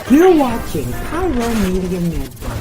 You're watching Pyro Media Network.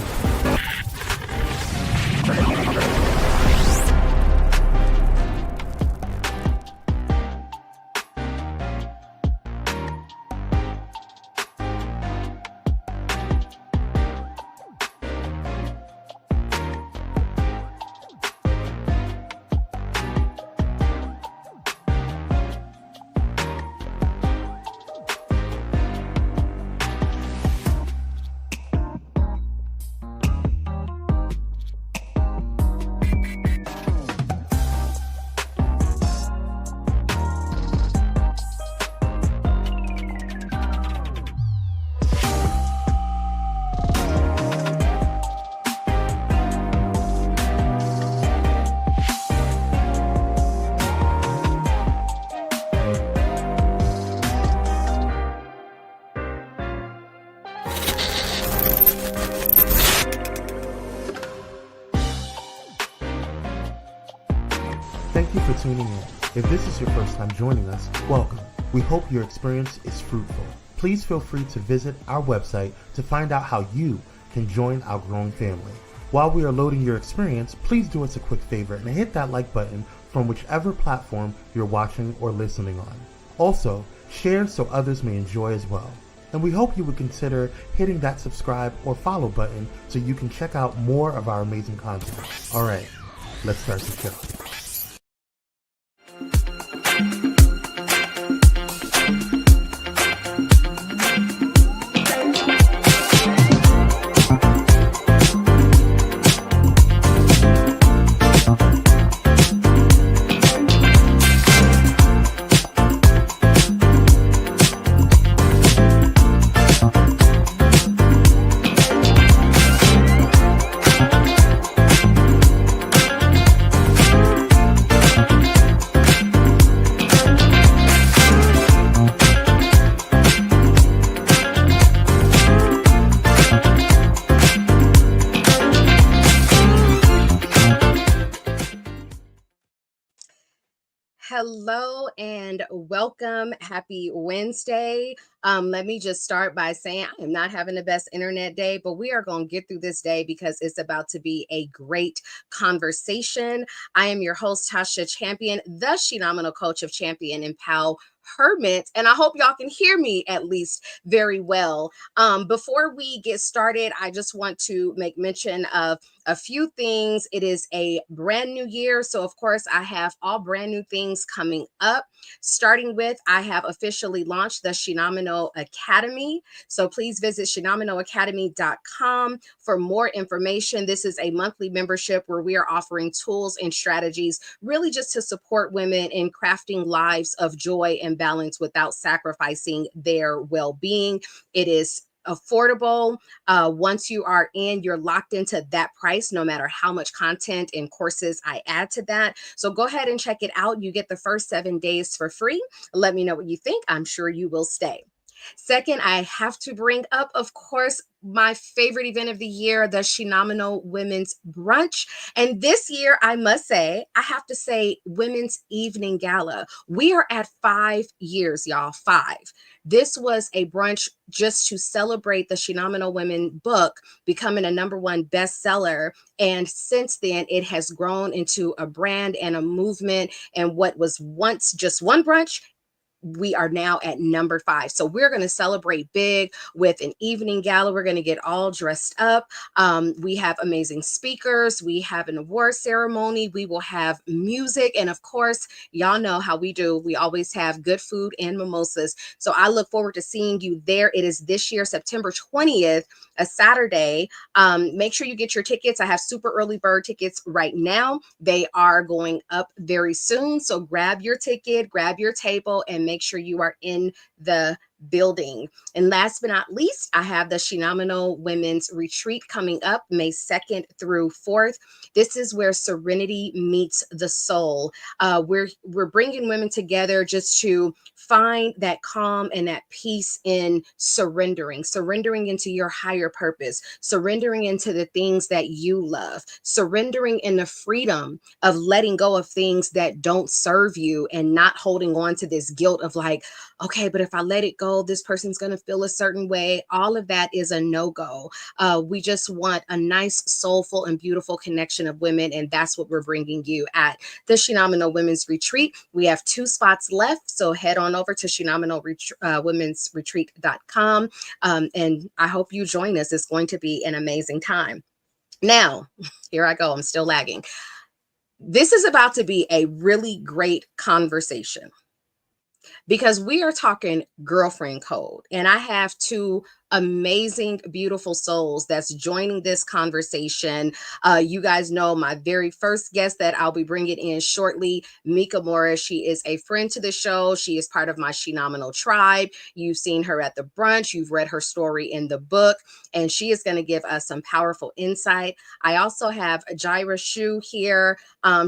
Thank you for tuning in. If this is your first time joining us, welcome. We hope your experience is fruitful. Please feel free to visit our website to find out how you can join our growing family. While we are loading your experience, please do us a quick favor and hit that like button from whichever platform you're watching or listening on. Also, share so others may enjoy as well. And we hope you would consider hitting that subscribe or follow button so you can check out more of our amazing content. All right, let's start the show. Hello and welcome. Happy Wednesday. Let me just start by saying I am not having the best internet day, but we are going to get through this day because it's about to be a great conversation. I am your host, Tasha Champion, the Shenomenal coach of Champion Empowerment. And I hope y'all can hear me at least very well. Before we get started, I just want to make mention of a few things. It is a brand new year. So of course I have all brand new things coming up. Starting with, I have officially launched the Shenomenal Academy. So please visit shenomenalacademy.com for more information. This is a monthly membership where we are offering tools and strategies really just to support women in crafting lives of joy and balance without sacrificing their well-being. It is affordable. Once you are in, you're locked into that price, no matter how much content and courses I add to that. So go ahead and check it out. You get the first 7 days for free. Let me know what you think. I'm sure you will stay. Second, I have to bring up, of course, my favorite event of the year, the Shenomenal Women's Brunch. And this year, I must say, I have to say Women's Evening Gala. We are at 5 years, y'all, 5. This was a brunch just to celebrate the Shenomenal Women book becoming a #1 bestseller. And since then, it has grown into a brand and a movement. And what was once just one brunch, we are now at #5. So we're going to celebrate big with an evening gala. We're going to get all dressed up. We have amazing speakers. We have an award ceremony. We will have music. And of course, y'all know how we do. We always have good food and mimosas. So I look forward to seeing you there. It is this year, September 20th, a Saturday. Make sure you get your tickets. I have super early bird tickets right now. They are going up very soon. So grab your ticket, grab your table, and make sure you are in the building. And last but not least, I have the Shenomenal Women's Retreat coming up May 2nd through 4th. This is where serenity meets the soul. We're bringing women together just to find that calm and that peace in surrendering into your higher purpose, surrendering into the things that you love, surrendering in the freedom of letting go of things that don't serve you and not holding on to this guilt of like, okay, but if I let it go, this person's going to feel a certain way. All of that is a no-go. We just want a nice, soulful, and beautiful connection of women, and that's what we're bringing you at the Shenomenal Women's Retreat. We have 2 spots left, so head on over to ShenomenalWomen'sRetreat.com, and I hope you join us. It's going to be an amazing time. Now, here I go. I'm still lagging. This is about to be a really great conversation because we are talking girlfriend code. And I have 2 amazing, beautiful souls that's joining this conversation. You guys know my very first guest that I'll be bringing in shortly, Mika Morris. She is a friend to the show. She is part of my Shenomenal tribe. You've seen her at the brunch. You've read her story in the book, and she is going to give us some powerful insight. I also have Jireh here.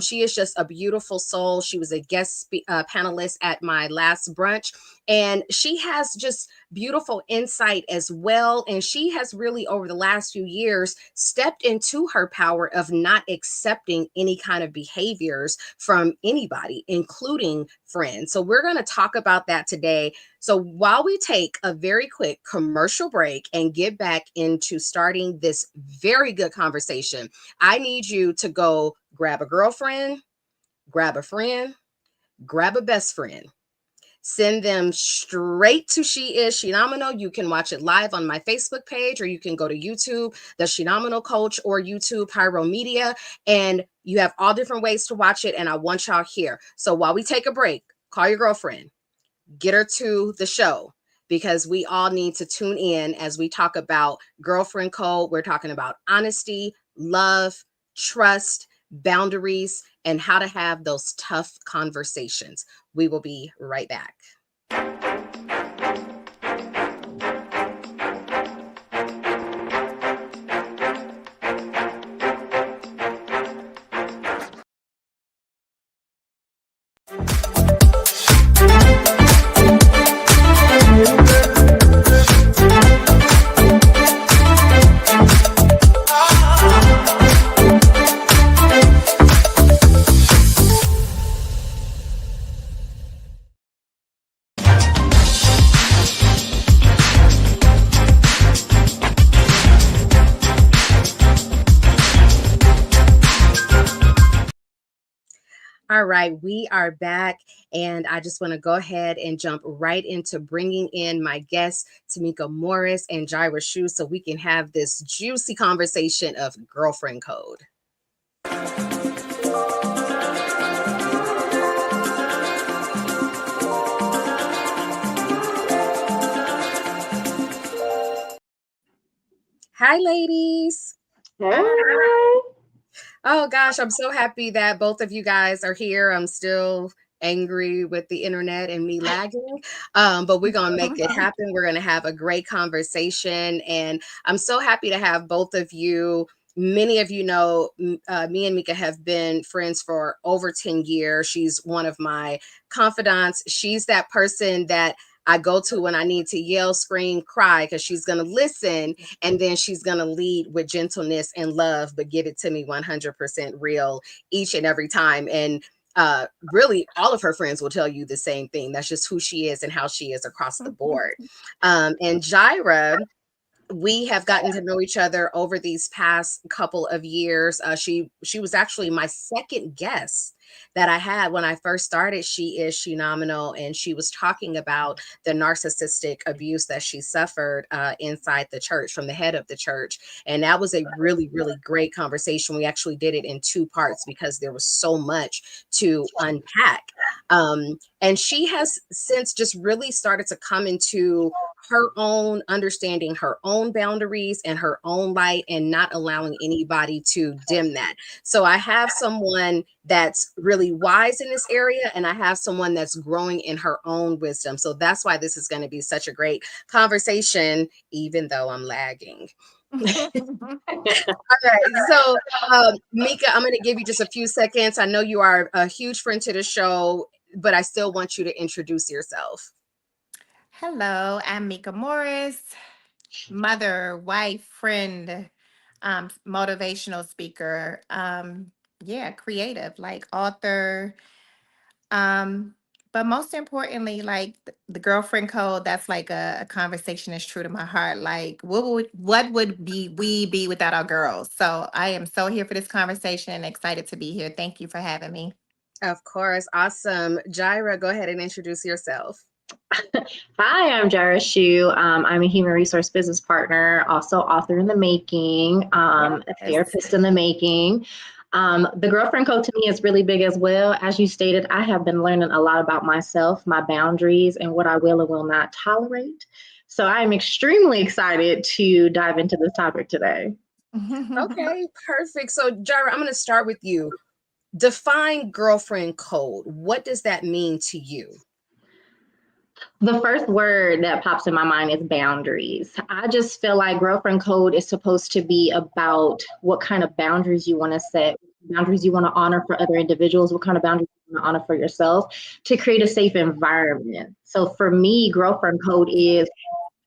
She is just a beautiful soul. She was a guest panelist at my last brunch, and she has just beautiful insight as well. And she has really, over the last few years, stepped into her power of not accepting any kind of behaviors from anybody, including friends. So we're going to talk about that today. So while we take a very quick commercial break and get back into starting this very good conversation, I need you to go grab a girlfriend, grab a friend, grab a best friend. Send them straight to She Is Shenomenal. You can watch it live on my Facebook page, or you can go to YouTube, The Shenomenal Coach, or YouTube, Pyro Media, and you have all different ways to watch it, and I want y'all here. So while we take a break, call your girlfriend, get her to the show, because we all need to tune in as we talk about girlfriend code. We're talking about honesty, love, trust, boundaries, and how to have those tough conversations. We will be right back. All right, we are back, and I just want to go ahead and jump right into bringing in my guests, Tamika Morris and Jireh, so we can have this juicy conversation of girlfriend code. Hi, ladies. Hi. Oh gosh, I'm so happy that both of you guys are here. I'm still angry with the internet and me lagging, but we're gonna make it happen. We're gonna have a great conversation, and I'm so happy to have both of you. Many of you know me and Mika have been friends for over 10 years. She's one of my confidants. She's that person that I go to when I need to yell, scream, cry, because she's going to listen, and then she's going to lead with gentleness and love, but give it to me 100% real each and every time. And really, all of her friends will tell you the same thing. That's just who she is and how she is across the board. And Jireh, we have gotten to know each other over these past couple of years. She was actually my second guest that I had when I first started She Is Shenomenal, and she was talking about the narcissistic abuse that she suffered inside the church from the head of the church. And that was a really, really great conversation. We actually did it in 2 parts because there was so much to unpack. And she has since just really started to come into her own understanding, her own boundaries and her own light, and not allowing anybody to dim that. So I have someone that's really wise in this area, and I have someone that's growing in her own wisdom. So that's why this is going to be such a great conversation, even though I'm lagging. All right. So, Mika, I'm going to give you just a few seconds. I know you are a huge friend to the show, but I still want you to introduce yourself. Hello, I'm Mika Morris, mother, wife, friend, motivational speaker. Yeah, creative, like author. Um, but most importantly, like the girlfriend code, that's like a conversation that's true to my heart. Like, what would be we be without our girls? So I am so here for this conversation and excited to be here. Thank you for having me. Of course. Awesome. Jireh, go ahead and introduce yourself. Hi, I'm Jireh. I'm a human resource business partner, also author in the making, a Yes. therapist in the making. The girlfriend code to me is really big as well. As you stated, I have been learning a lot about myself, my boundaries, and what I will and will not tolerate. So I am extremely excited to dive into this topic today. Okay, perfect. So, Jireh, I'm going to start with you. Define girlfriend code. What does that mean to you? The first word that pops in my mind is boundaries. I just feel like girlfriend code is supposed to be about what kind of boundaries you want to set, boundaries you want to honor for other individuals, what kind of boundaries you want to honor for yourself to create a safe environment. So for me, girlfriend code is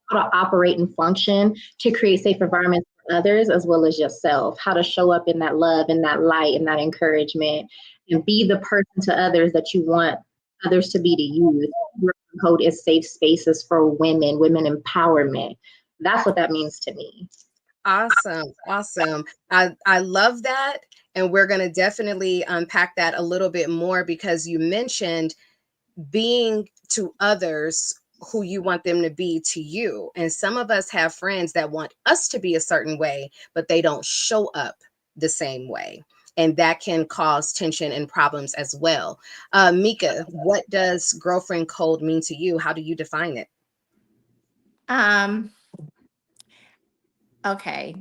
how to operate and function to create safe environments for others as well as yourself, how to show up in that love and that light and that encouragement and be the person to others that you want others to be to you. Your code is safe spaces for women, women empowerment. That's what that means to me. Awesome. Awesome. I love that. And we're going to definitely unpack that a little bit more because you mentioned being to others who you want them to be to you. And some of us have friends that want us to be a certain way, but they don't show up the same way. And that can cause tension and problems as well. Mika, what does girlfriend code mean to you? How do you define it? um, Okay,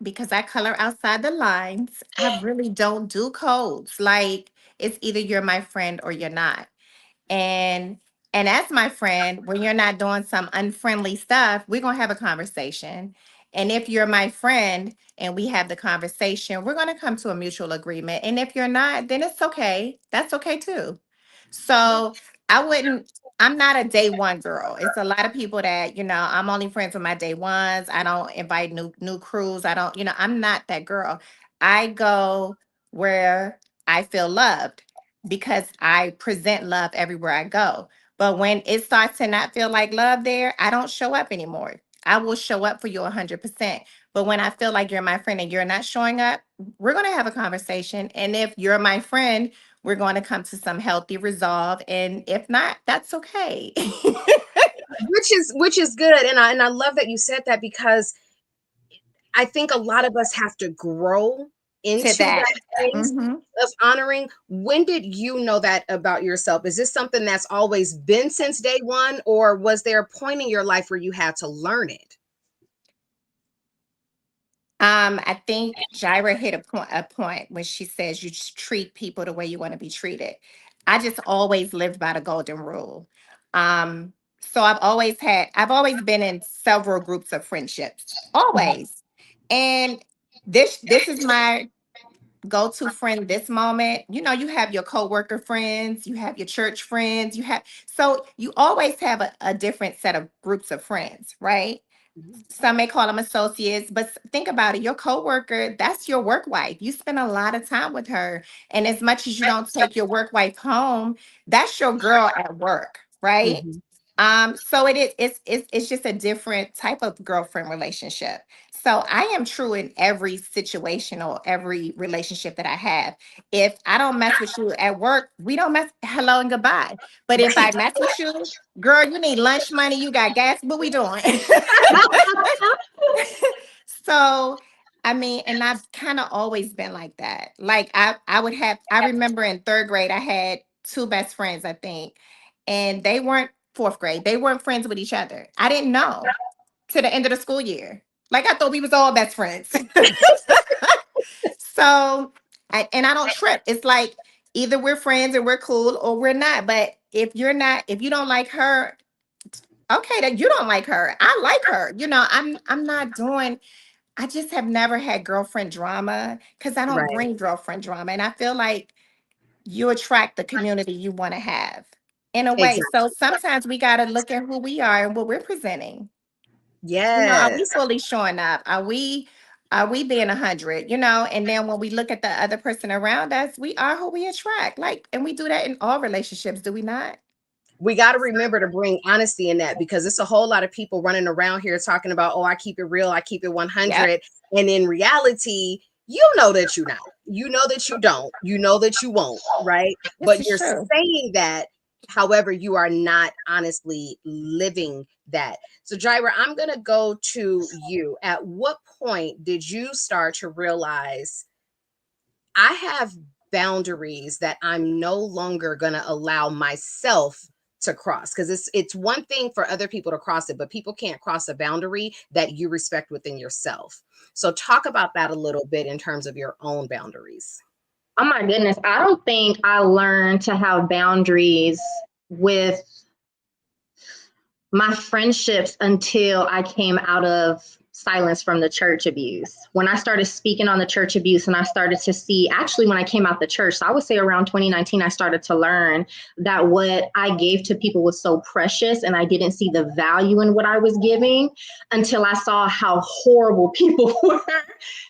because I color outside the lines, I really don't do codes. Like it's either you're my friend or you're not. And and as my friend, when you're not doing some unfriendly stuff, we're gonna have a conversation. And if you're my friend and we have the conversation, we're gonna come to a mutual agreement. And if you're not, then it's okay. That's okay too. So I wouldn't, I'm not a day one girl. It's a lot of people that, I'm only friends with my day ones. I don't invite new crews. I don't, I'm not that girl. I go where I feel loved because I present love everywhere I go. But when it starts to not feel like love there, I don't show up anymore. I will show up for you 100%. But when I feel like you're my friend and you're not showing up, we're going to have a conversation. And if you're my friend, we're going to come to some healthy resolve. And if not, that's okay. Which is good. And I love that you said that because I think a lot of us have to grow To into that. that space Mhm. of honoring. When did you know that about yourself? Is this something that's always been since day one, or was there a point in your life where you had to learn it? I think Jireh hit a point when she says you just treat people the way you want to be treated. I just always lived by the golden rule. So I've always been in several groups of friendships, always. And this is my go-to friend this moment. You have your coworker friends, you have your church friends, so you always have a different set of groups of friends, right? Mhm. Some may call them associates, but think about it. Your coworker, that's your work wife. You spend a lot of time with her. And as much as you don't take your work wife home, that's your girl at work, right? Mhm. So it's just a different type of girlfriend relationship. So I am true in every situation or every relationship that I have. If I don't mess with you at work, we don't mess hello and goodbye. But if I Right. mess with you, girl, you need lunch money, you got gas, what we doing? So I mean, and I've kind of always been like that. Like I remember in third grade, I had two best friends, I think, and they weren't fourth grade. They weren't friends with each other. I didn't know to the end of the school year. Like I thought we was all best friends. So, and I don't trip. It's like either we're friends and we're cool or we're not. But if you don't like her, okay, that you don't like her. I like her. I'm not doing. I just have never had girlfriend drama because I don't Right. bring girlfriend drama, and I feel like you attract the community you want to have. in a way. Exactly. So sometimes we got to look at who we are and what we're presenting. Are we Yes. fully showing up? Are we being 100? And then when we look at the other person around us, we are who we attract. Like, and we do that in all relationships, do we not? We got to remember to bring honesty in that, because it's a whole lot of people running around here talking about, oh, I keep it real, I keep it Yep. 100. And in reality, you know that you're not. You know that you don't. You know that you won't, right? This But is you're true. saying that, however, you are not honestly living that. So, Jireh, I'm going to go to you. At what point did you start to realize I have boundaries that I'm no longer going to allow myself to cross? Because it's one thing for other people to cross it, but people can't cross a boundary that you respect within yourself. So talk about that a little bit in terms of your own boundaries. Oh my goodness. I don't think I learned to have boundaries with my friendships until I came out of silence from the church abuse. When I started speaking on the church abuse and I started to see, actually, when I came out the church, so I would say around 2019, I started to learn that what I gave to people was so precious and I didn't see the value in what I was giving until I saw how horrible people were.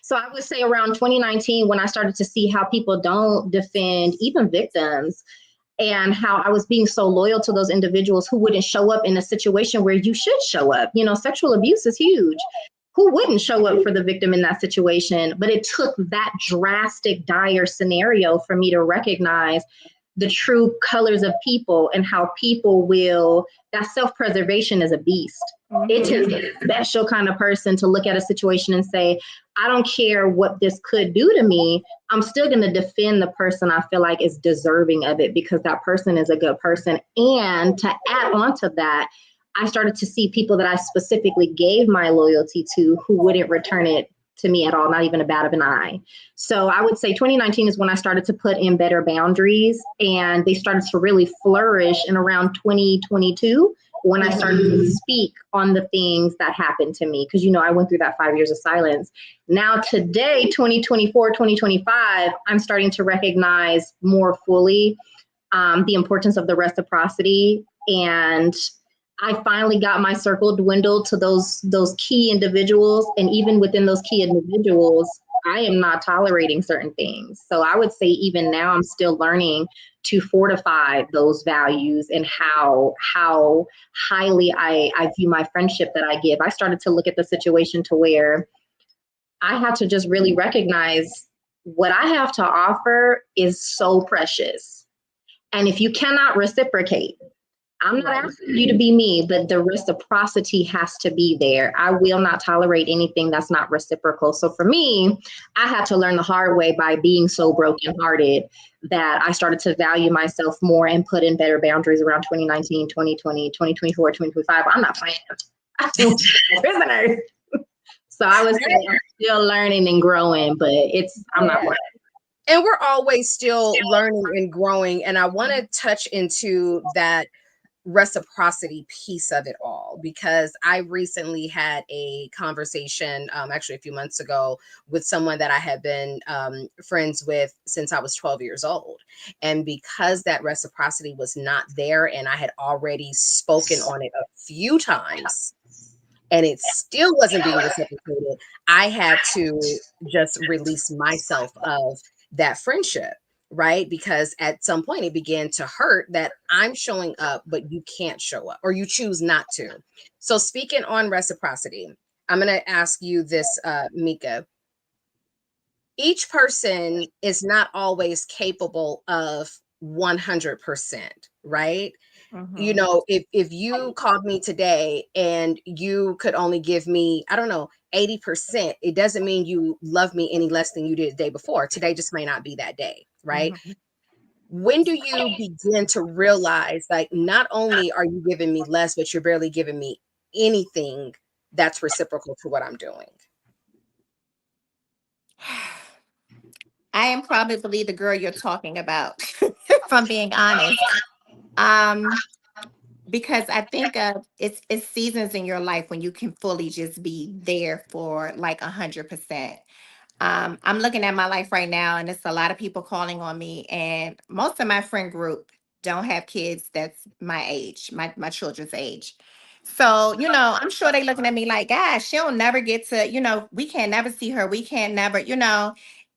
So I would say around 2019, when I started to see how people don't defend even victims, and how I was being so loyal to those individuals who wouldn't show up in a situation where you should show up. Sexual abuse is huge. Who wouldn't show up for the victim in that situation? But it took that drastic, dire scenario for me to recognize the true colors of people and how people that self-preservation is a beast. It takes a special kind of person to look at a situation and say, I don't care what this could do to me. I'm still going to defend the person I feel like is deserving of it because that person is a good person. And to add on to that, I started to see people that I specifically gave my loyalty to who wouldn't return it to me at all, not even a bat of an eye. So I would say 2019 is when I started to put in better boundaries, and they started to really flourish in around 2022 when I started to speak on the things that happened to me. Because, I went through that 5 years of silence. Now today, 2024, 2025, I'm starting to recognize more fully the importance of the reciprocity. And I finally got my circle dwindled to those key individuals. And even within those key individuals, I am not tolerating certain things. So I would say even now I'm still learning to fortify those values and how highly I view my friendship that I give. I started to look at the situation to where I had to just really recognize what I have to offer is so precious. And if you cannot reciprocate, I'm not asking you to be me, but the reciprocity has to be there. I will not tolerate anything that's not reciprocal. So for me, I had to learn the hard way by being so brokenhearted that I started to value myself more and put in better boundaries around 2019, 2020, 2024, 2025. I'm not playing. I'm prisoner. So I was still learning and growing, but I'm not playing. And we're always still learning and growing. And I want to touch into that reciprocity piece of it all, because I recently had a conversation, actually a few months ago, with someone that I had been friends with since I was 12 years old. And because that reciprocity was not there, and I had already spoken on it a few times, and it still wasn't being reciprocated, I had to just release myself of that friendship. Right? Because at some point it began to hurt that I'm showing up, but you can't show up, or you choose not to. So, speaking on reciprocity, I'm going to ask you this, Mika. Each person is not always capable of 100%, right? If you called me today and you could only give me, I don't know, 80%, it doesn't mean you love me any less than you did the day before. Today just may not be that day, right? When do you begin to realize, like, not only are you giving me less, but you're barely giving me anything that's reciprocal to what I'm doing? I am probably the girl you're talking about, if I'm being honest. Because I think it's seasons in your life when you can fully just be there for like 100%. I'm looking at my life right now, and it's a lot of people calling on me, and most of my friend group don't have kids that's my age, my children's age. So, I'm sure they looking at me like, gosh, she'll never get to, we can't never see her. We can't never,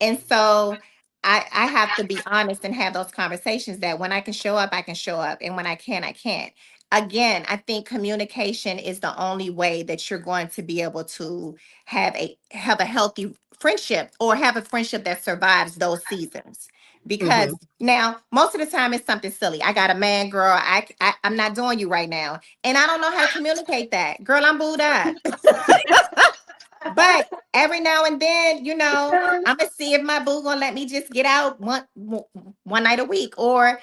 And so I have to be honest and have those conversations that when I can show up, I can show up. And when I can, I can't. Again, I think communication is the only way that you're going to be able to have a healthy friendship, or have a friendship that survives those seasons. Hmm. Because now most of the time it's something silly. I got a man, girl. I'm not doing you right now, and I don't know how to communicate that. Girl, I'm booed up. But every now and then, I'm gonna see if my boo gonna let me just get out one night a week, or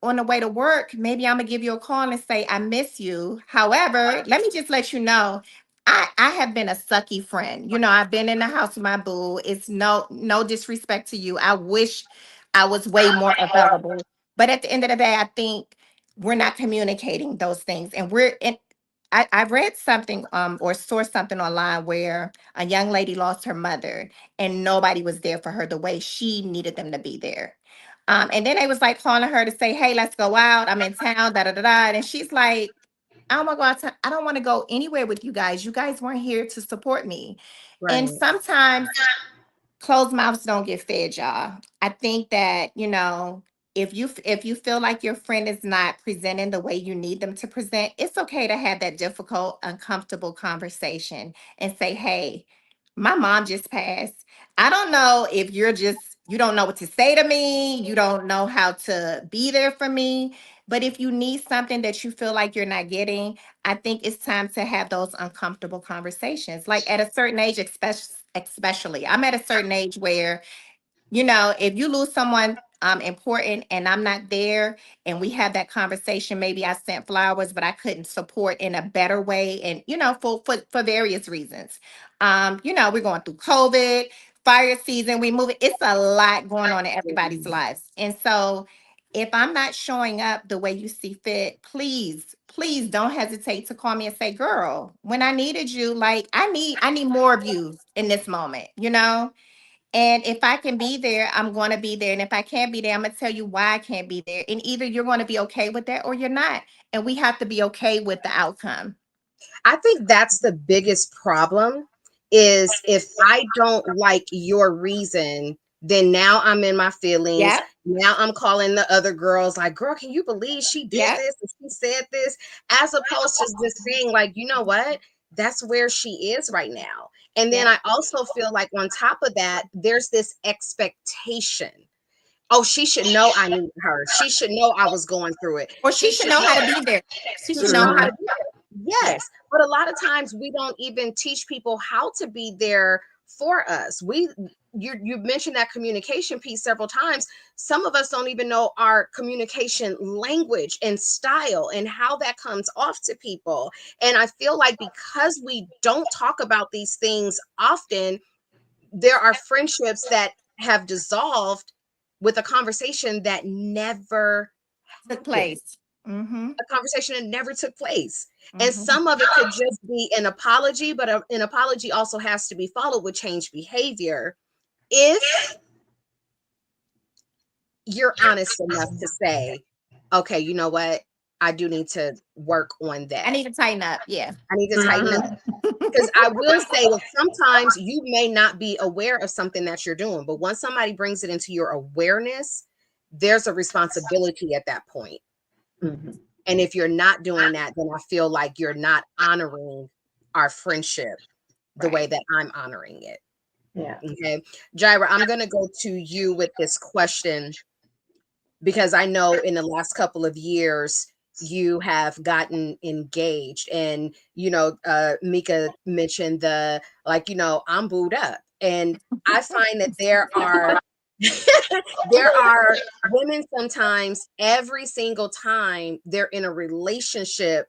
on the way to work, maybe I'm gonna give you a call and say I miss you. However, let me just let you know, I have been a sucky friend. I've been in the house with my boo. It's no disrespect to you. I wish I was way more available, but at the end of the day, I think we're not communicating those things, and we're in. I read something or saw something online where a young lady lost her mother and nobody was there for her the way she needed them to be there. And then they was like calling her to say, hey, let's go out. I'm in town, da da da da. And she's like, I don't want to go out. I don't want to go anywhere with you guys. You guys weren't here to support me. And Right. sometimes closed mouths don't get fed, y'all. I think that, if you feel like your friend is not presenting the way you need them to present, it's okay to have that difficult, uncomfortable conversation and say, hey, my mom just passed. I don't know if you don't know what to say to me, you don't know how to be there for me. But if you need something that you feel like you're not getting, I think it's time to have those uncomfortable conversations. Like at a certain age, especially, I'm at a certain age where, if you lose someone important and I'm not there and we have that conversation, maybe I sent flowers, but I couldn't support in a better way. And, for various reasons. We're going through COVID, fire season, we moving. It's a lot going on in everybody's lives. And so if I'm not showing up the way you see fit, please don't hesitate to call me and say, girl, when I needed you, like I need more of you in this moment. And if I can be there, I'm going to be there. And if I can't be there, I'm going to tell you why I can't be there. And either you're going to be okay with that or you're not. And we have to be okay with the outcome. I think that's the biggest problem, is if I don't like your reason, then now I'm in my feelings. Yep. Now I'm calling the other girls like, girl, can you believe she did Yep. this and she said this? As opposed to just saying, like, you know what? That's where she is right now. And then Yep. I also feel like on top of that, there's this expectation. Oh, she should know I need her. She should know I was going through it. Or she She should should know know. how to be there. She She should should know know how how to. to do it. Yeah. Yes, but a lot of times we don't even teach people how to be there for us. You mentioned that communication piece several times. Some of us don't even know our communication language and style and how that comes off to people. And I feel like because we don't talk about these things often, there are friendships that have dissolved with a conversation that never Took happened, place. Mm-hmm. a conversation that never took place. And Mm-hmm. some of it could just be an apology, but an apology also has to be followed with change behavior if you're honest enough to say, okay, you know what? I do need to work on I that. need to tighten up. Yeah. I need to tighten up. Because I will say that sometimes you may not be aware of something that you're doing, but once somebody brings it into your awareness, there's a responsibility at that point. Mhm. And if you're not doing that, then I feel like you're not honoring our friendship the way Right. that I'm honoring it. Yeah. Okay. Jireh, I'm going to go to you with this question because I know in the last couple of years, you have gotten engaged. And, Mika mentioned I'm booed up. And I find that there are there are women sometimes every single time they're in a relationship,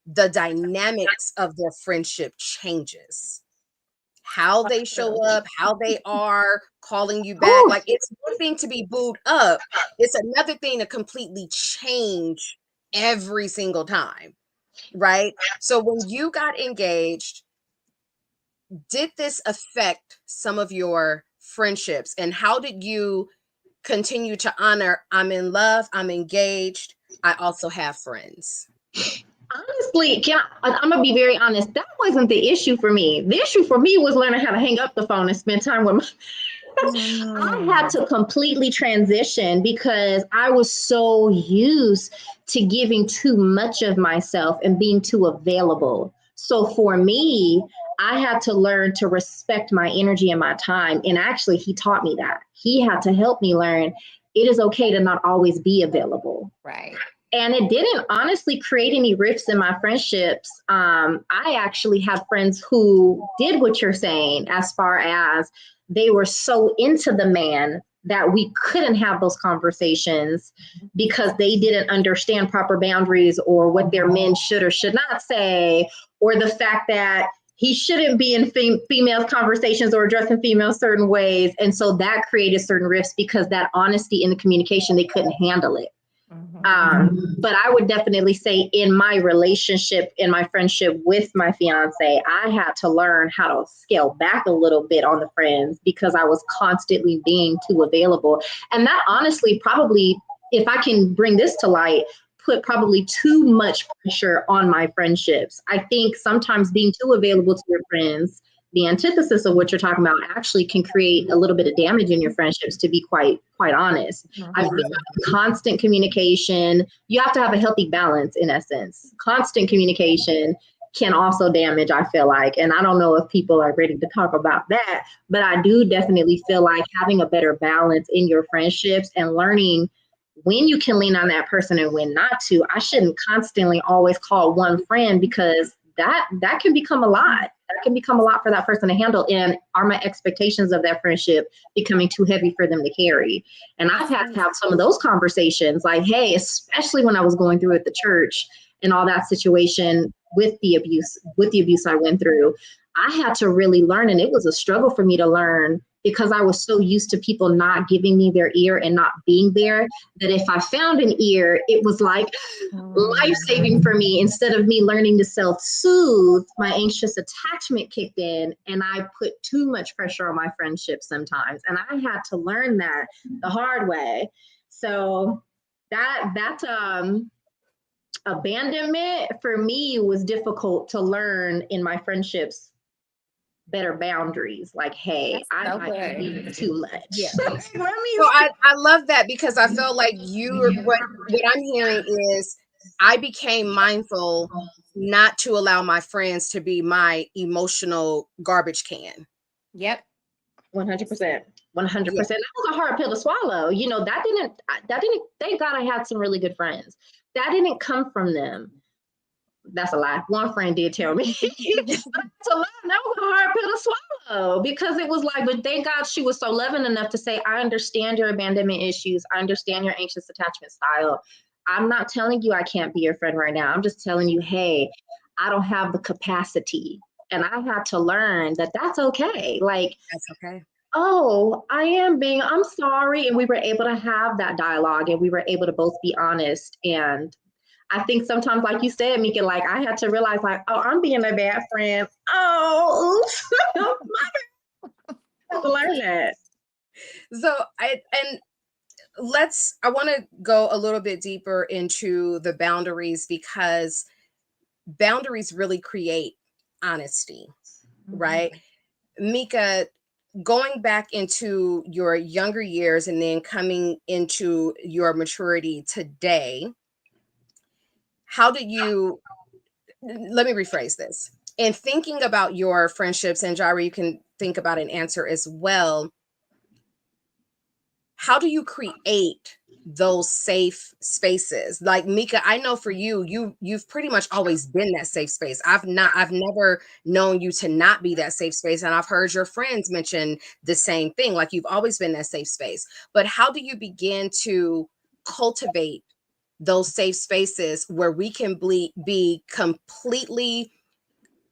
the dynamics of their friendship changes. How they show up, how they are calling you back. Whew. Like it's one thing to be booed up, it's another thing to completely change every single time. Right. So when you got engaged, did this affect some of your friendships? And how did you continue to honor, I'm in love, I'm engaged, I also have friends? Honestly, I'm gonna be very honest. That wasn't the issue for me. The issue for me was learning how to hang up the phone and spend time with my I had to completely transition because I was so used to giving too much of myself and being too available. So for me, I had to learn to respect my energy and my time. And actually, he taught me that. He had to help me learn it is okay to not always be available. Right. And it didn't honestly create any rifts in my friendships. I actually have friends who did what you're saying, as far as they were so into the man that we couldn't have those conversations because they didn't understand proper boundaries or what their men should or should not say, or the fact that he shouldn't be in female conversations or addressing females certain ways. And so that created certain rifts because that honesty in the communication, they couldn't handle it. But I would definitely say in my relationship, in my friendship with my fiance, I had to learn how to scale back a little bit on the friends because I was constantly being too available. And that honestly, probably, if I can bring this to light, put probably too much pressure on my friendships. I think sometimes being too available to your friends, the antithesis of what you're talking about, actually can create a little bit of damage in your friendships, to be quite honest. I feel like constant communication, you have to have a healthy balance in essence. Constant communication can also damage, I feel like, and I don't know if people are ready to talk about that, but I do definitely feel like having a better balance in your friendships and learning when you can lean on that person and when not to. I shouldn't constantly always call one friend because that can become a lot. That can become a lot for that person to handle. And are my expectations of that friendship becoming too heavy for them to carry? And I've had to have some of those conversations like, hey, especially when I was going through at the church and all that situation with the abuse I went through, I had to really learn. And it was a struggle for me to learn because I was so used to people not giving me their ear and not being there, that if I found an ear, it was like life-saving for me. Instead of me learning to self-soothe, my anxious attachment kicked in and I put too much pressure on my friendships sometimes. And I had to learn that the hard way. So that abandonment for me was difficult to learn in my friendships. Better boundaries, like, hey, I might be too much. Yeah. Let me So I love that because I felt like what I'm hearing is I became mindful not to allow my friends to be my emotional garbage can. Yep. 100%. 100%. Yeah. That was a hard pill to swallow. You know, that didn't, thank God I had some really good friends. That didn't come from them. That's a lie. One friend did tell me. That's a lie. That was a hard pill to swallow because it was like, but thank God she was so loving enough to say, I understand your abandonment issues. I understand your anxious attachment style. I'm not telling you I can't be your friend right now. I'm just telling you, hey, I don't have the capacity. And I had to learn that that's okay. Like, That's okay. oh, I'm sorry. And we were able to have that dialogue and we were able to both be honest. And I think sometimes, like you said, Mika, like I had to realize, like, oh, I'm being a bad friend. Oh, I had to learn that. So I want to go a little bit deeper into the boundaries because boundaries really create honesty, right? Mika, going back into your younger years and then coming into your maturity today, how did you, let me rephrase this. In thinking about your friendships, and Jireh, you can think about an answer as well. How do you create those safe spaces? Like Mika, I know for you've pretty much always been that safe space. I've never known you to not be that safe space. And I've heard your friends mention the same thing. Like you've always been that safe space. But how do you begin to cultivate those safe spaces where we can be completely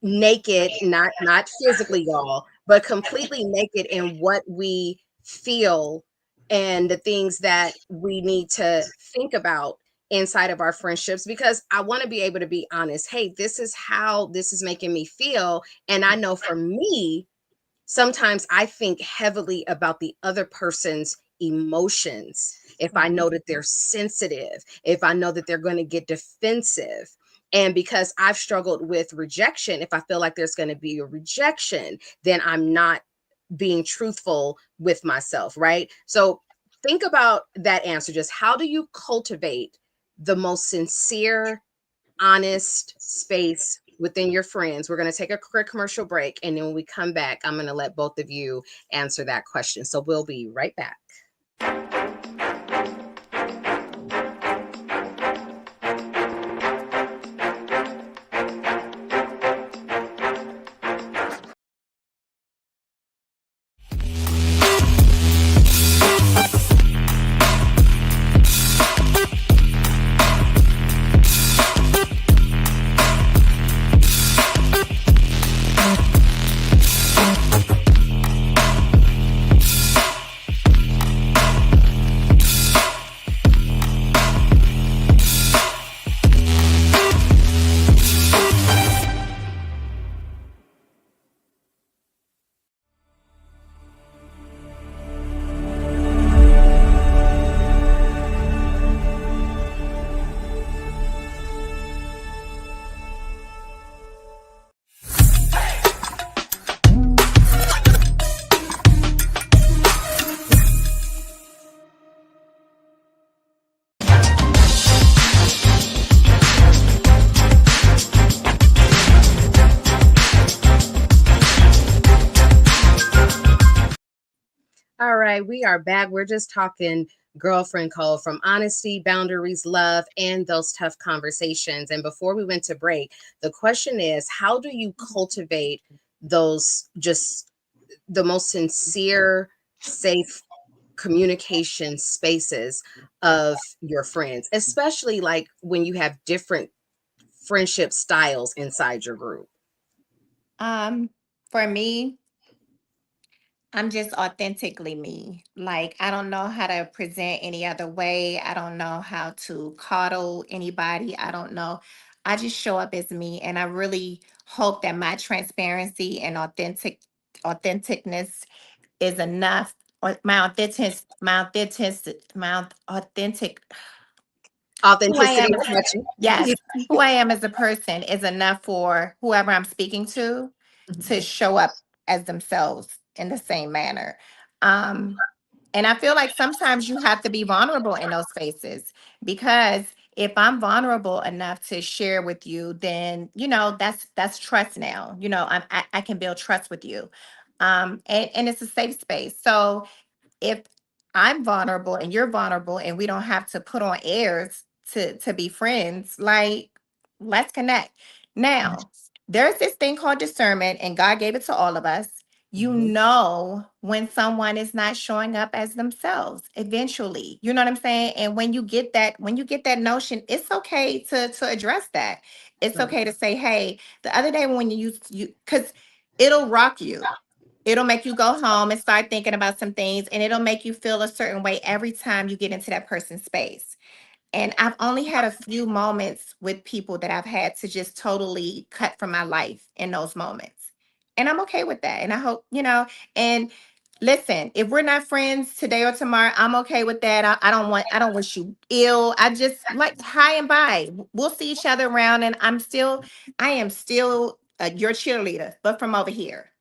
naked, not physically, y'all, but completely naked in what we feel and the things that we need to think about inside of our friendships? Because I want to be able to be honest. Hey, this is how this is making me feel. And I know for me, sometimes I think heavily about the other person's emotions, if I know that they're sensitive, if I know that they're going to get defensive. And because I've struggled with rejection, if I feel like there's going to be a rejection, then I'm not being truthful with myself, right? So think about that answer. Just how do you cultivate the most sincere, honest space within your friends? We're going to take a quick commercial break. And then when we come back, I'm going to let both of you answer that question. So we'll be right back. All right, we are back. We're just talking girlfriend code, from honesty, boundaries, love, and those tough conversations. And before we went to break, the question is, how do you cultivate those, just the most sincere, safe communication spaces of your friends, especially like when you have different friendship styles inside your group? For me, I'm just authentically me. Like, I don't know how to present any other way. I don't know how to coddle anybody. I don't know. I just show up as me. And I really hope that my transparency and authenticness is enough. Or my authentic who I Authenticity am is as, what you. yes, who I am as a person is enough for whoever I'm speaking to show up as themselves in the same manner. Um, and I feel like sometimes you have to be vulnerable in those spaces, because if I'm vulnerable enough to share with you, then that's trust now. I can build trust with you, and it's a safe space. So if I'm vulnerable and you're vulnerable and we don't have to put on airs to be friends, like, let's connect. Now, there's this thing called discernment, and God gave it to all of us. You Mhm. know when someone is not showing up as themselves eventually. You know what I'm saying? And when you get that notion, it's okay to address that. It's Right. okay to say, hey, the other day when you because it'll rock you. It'll make you go home and start thinking about some things, and it'll make you feel a certain way every time you get into that person's space. And I've only had a few moments with people that I've had to just totally cut from my life in those moments. And I'm okay with that. And I hope, and listen, if we're not friends today or tomorrow, I'm okay with that. I don't wish you ill. I just like hi and bye. We'll see each other around. And I am still your cheerleader, but from over here.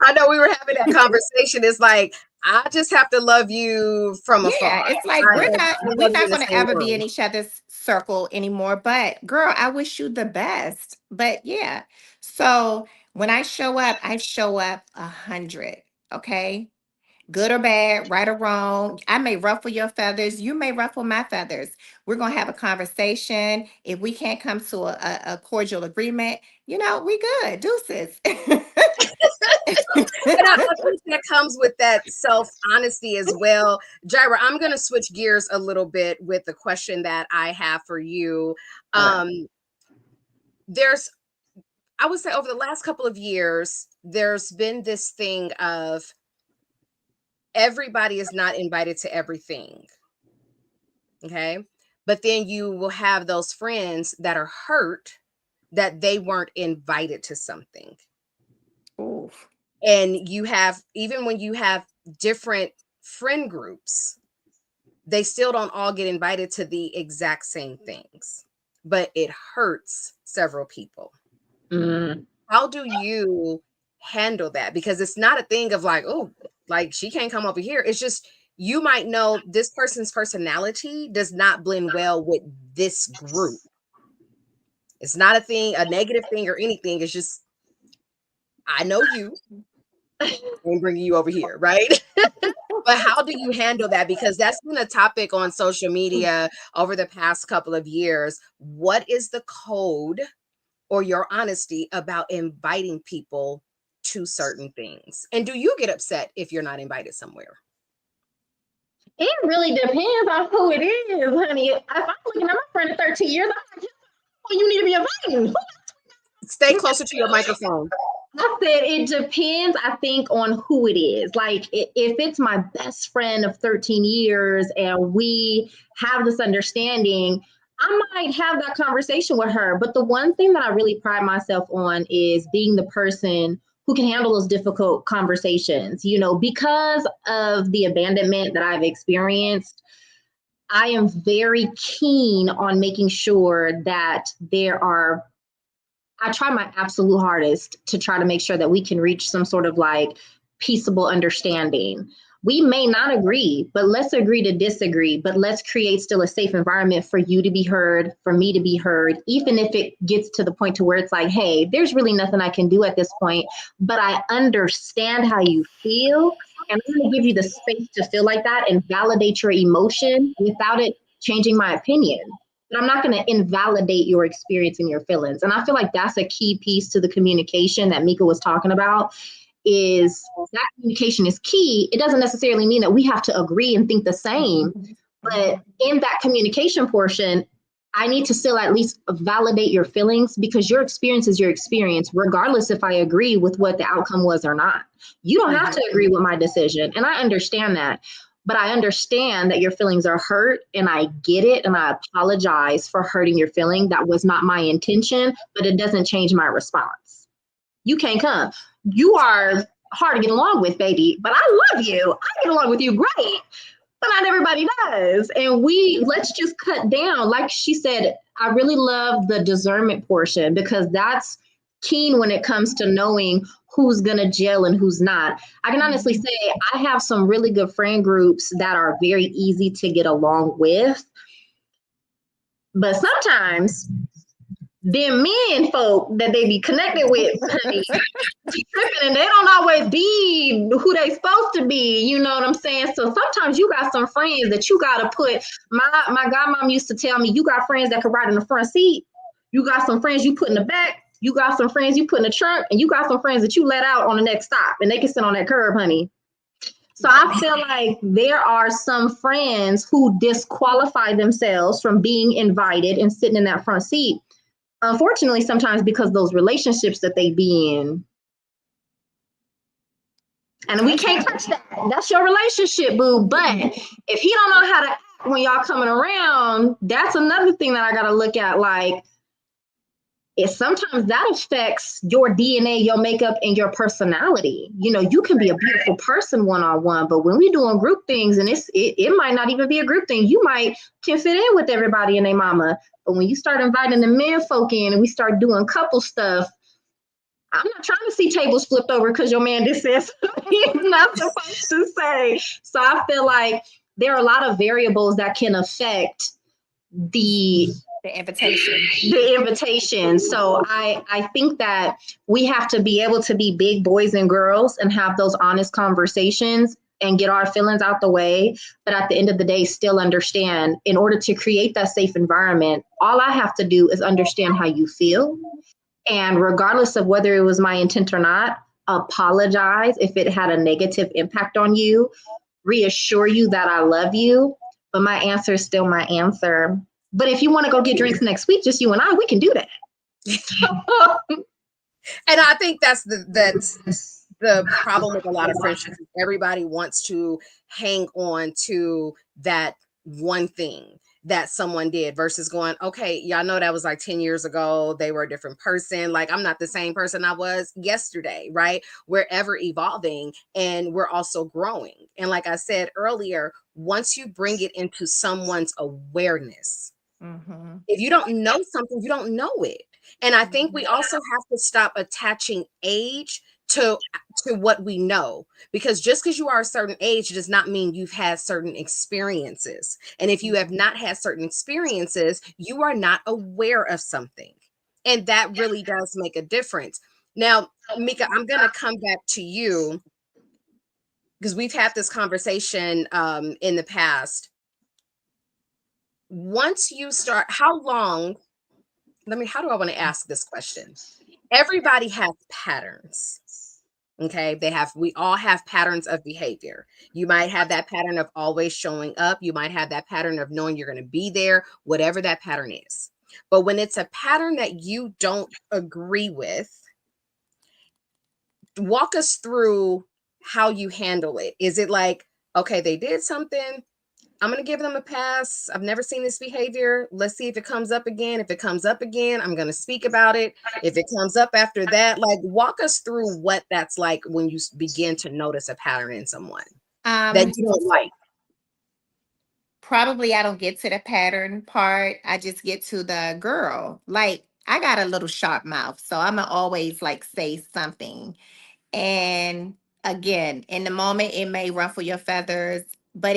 I know we were having that conversation. It's like, I just have to love you from afar. Yeah, it's like we're not I we're love you not in the going to same ever be in room. each other's circle anymore. But girl, I wish you the best. But yeah, so when I show up 100. Okay, good or bad, right or wrong. I may ruffle your feathers. You may ruffle my feathers. We're gonna have a conversation. If we can't come to a cordial agreement, we good. Deuces. And I think that comes with that self honesty as well. Jireh, I'm going to switch gears a little bit with the question that I have for you. Okay. There's, I would say, over the last couple of years, there's been this thing of everybody is not invited to everything. Okay. But then you will have those friends that are hurt that they weren't invited to something. Ooh. And you have, even when you have different friend groups, they still don't all get invited to the exact same things, but it hurts several people. Mm. How do you handle that? Because it's not a thing of like, oh, like she can't come over here. It's just, you might know this person's personality does not blend well with this group. It's not a thing, a negative thing or anything. It's just, I know you and bringing you over here, right? But how do you handle that? Because that's been a topic on social media over the past couple of years. What is the code or your honesty about inviting people to certain things? And do you get upset if you're not invited somewhere? It really depends on who it is, honey. If I'm looking at my friend of 13 years, I'm like, well, you need to be inviting. Stay closer to your microphone. I said it depends, I think, on who it is. Like if it's my best friend of 13 years and we have this understanding, I might have that conversation with her. But the one thing that I really pride myself on is being the person who can handle those difficult conversations. You know, because of the abandonment that I've experienced, I am very keen on making sure that I try my absolute hardest to try to make sure that we can reach some sort of like peaceable understanding. We may not agree, but let's agree to disagree. But let's create still a safe environment for you to be heard, for me to be heard, even if it gets to the point to where it's like, hey, there's really nothing I can do at this point, but I understand how you feel. And I'm going to give you the space to feel like that and validate your emotion without it changing my opinion. But I'm not going to invalidate your experience and your feelings. And I feel like that's a key piece to the communication that Mika was talking about, is that communication is key. It doesn't necessarily mean that we have to agree and think the same, but in that communication portion, I need to still at least validate your feelings, because your experience is your experience, regardless if I agree with what the outcome was or not. You don't have to agree with my decision. And I understand that. But I understand that your feelings are hurt, and I get it, and I apologize for hurting your feeling. That was not my intention, but it doesn't change my response. You can't come. You are hard to get along with, baby, but I love you. I get along with you great, but not everybody does. And let's just cut down. Like she said, I really love the discernment portion, because that's keen when it comes to knowing who's going to gel and who's not. I can honestly say I have some really good friend groups that are very easy to get along with. But sometimes them men folk that they be connected with, honey, tripping, and they don't always be who they supposed to be. You know what I'm saying? So sometimes you got some friends that you got to put. My godmom used to tell me, you got friends that could ride in the front seat. You got some friends you put in the back. You got some friends you put in the trunk, and you got some friends that you let out on the next stop, and they can sit on that curb, honey. So I feel like there are some friends who disqualify themselves from being invited and sitting in that front seat. Unfortunately, sometimes because those relationships that they be in. And we can't touch that. That's your relationship, boo. But if he don't know how to act when y'all coming around, that's another thing that I got to look at. Like, sometimes that affects your DNA, your makeup, and your personality. You know, you can be a beautiful person one-on-one, but when we doing group things, and it might not even be a group thing, you can fit in with everybody and their mama. But when you start inviting the men folk in and we start doing couple stuff, I'm not trying to see tables flipped over because your man just says he's not supposed to say. So I feel like there are a lot of variables that can affect the invitation. So I think that we have to be able to be big boys and girls and have those honest conversations and get our feelings out the way. But at the end of the day, still understand, in order to create that safe environment, all I have to do is understand how you feel. And regardless of whether it was my intent or not, apologize if it had a negative impact on you, reassure you that I love you, but my answer is still my answer. But if you want to go get drinks next week, just you and I, we can do that. And I think that's the problem with a lot of friendships. Everybody wants to hang on to that one thing. that someone did versus going, okay, y'all know that was like 10 years ago. They were a different person. Like, I'm not the same person I was yesterday, right? We're ever evolving and we're also growing. And like I said earlier, once you bring it into someone's awareness, Mm-hmm. if you don't know something, you don't know it. And I think we also have to stop attaching age to what we know, because just because you are a certain age does not mean you've had certain experiences. And if you have not had certain experiences, you are not aware of something. And that really does make a difference. Now, Mika, I'm going to come back to you because we've had this conversation in the past. Once you start, how long, how do I want to ask this question? Everybody has patterns. Okay. We all have patterns of behavior. You might have that pattern of always showing up. You might have that pattern of knowing you're going to be there, whatever that pattern is. But when it's a pattern that you don't agree with, walk us through how you handle it. Is it like, okay, they did something, I'm going to give them a pass. I've never seen this behavior. Let's see if it comes up again. If it comes up again, I'm going to speak about it. If it comes up after that, like, walk us through what that's like when you begin to notice a pattern in someone that you don't like. Probably I don't get to the pattern part. I just get to the girl. Like, I got a little sharp mouth, so I'm gonna always like say something. And again, in the moment, it may ruffle your feathers, but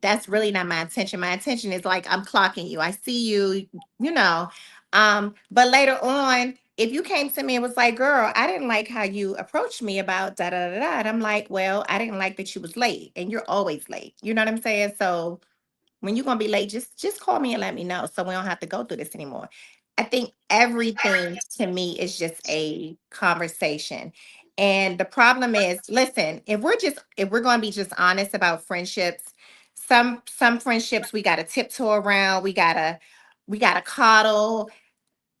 that's really not my intention. My intention is like, I'm clocking you. I see you, you know. But later on, if you came to me and was like, girl, I didn't like how you approached me about da da da da, and I'm like, well, I didn't like that you was late, and you're always late. You know what I'm saying? So when you're gonna be late, just call me and let me know so we don't have to go through this anymore. I think everything to me is just a conversation. And the problem is, listen, if we're gonna be just honest about friendships, some friendships we gotta tiptoe around, we gotta coddle.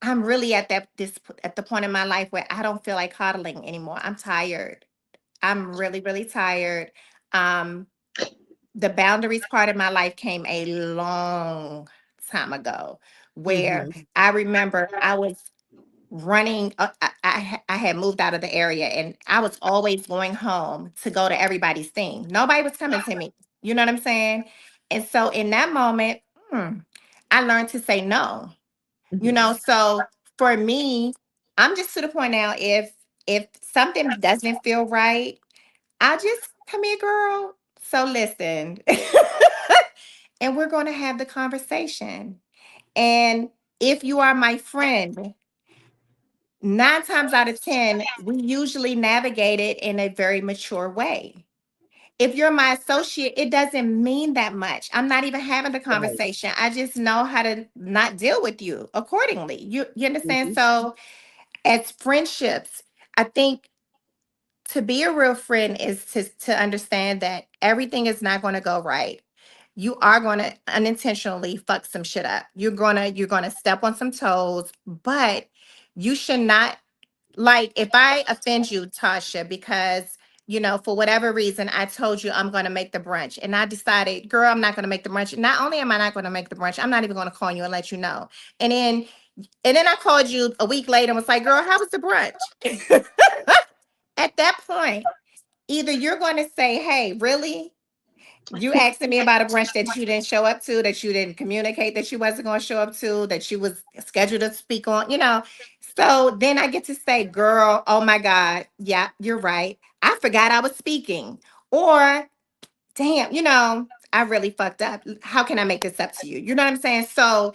I'm really at the point in my life where I don't feel like coddling anymore. I'm tired. I'm really, really tired. Um, the boundaries part of my life came a long time ago, where Mm-hmm. I remember I was running. I had moved out of the area, and I was always going home to go to everybody's thing. Nobody was coming to me. You know what I'm saying? And so in that moment, I learned to say no. You Mm-hmm. know, so for me, I'm just to the point now. If something doesn't feel right, I just come here, girl. So listen, and we're going to have the conversation. And if you are my friend, 9 times out of 10, we usually navigate it in a very mature way. If you're my associate, it doesn't mean that much. I'm not even having the Right. conversation. I just know how to not deal with you accordingly. You understand? Mm-hmm. So, as friendships, I think to be a real friend is to understand that everything is not going to go right. You are going to unintentionally fuck some shit up. You're going to step on some toes, but you should not, like, if I offend you, Tasha, because for whatever reason I told you I'm going to make the brunch and I decided, girl, I'm not going to make the brunch. Not only am I not going to make the brunch, I'm not even going to call you and let you know. And then I called you a week later and was like, girl, how was the brunch? At that point, either you're going to say, hey, really? You asking me about a brunch that you didn't show up to, that you didn't communicate that you wasn't going to show up to, that you was scheduled to speak on. So then I get to say, girl, oh my God, yeah, you're right. I forgot I was speaking. Or, damn, I really fucked up. How can I make this up to you? You know what I'm saying? So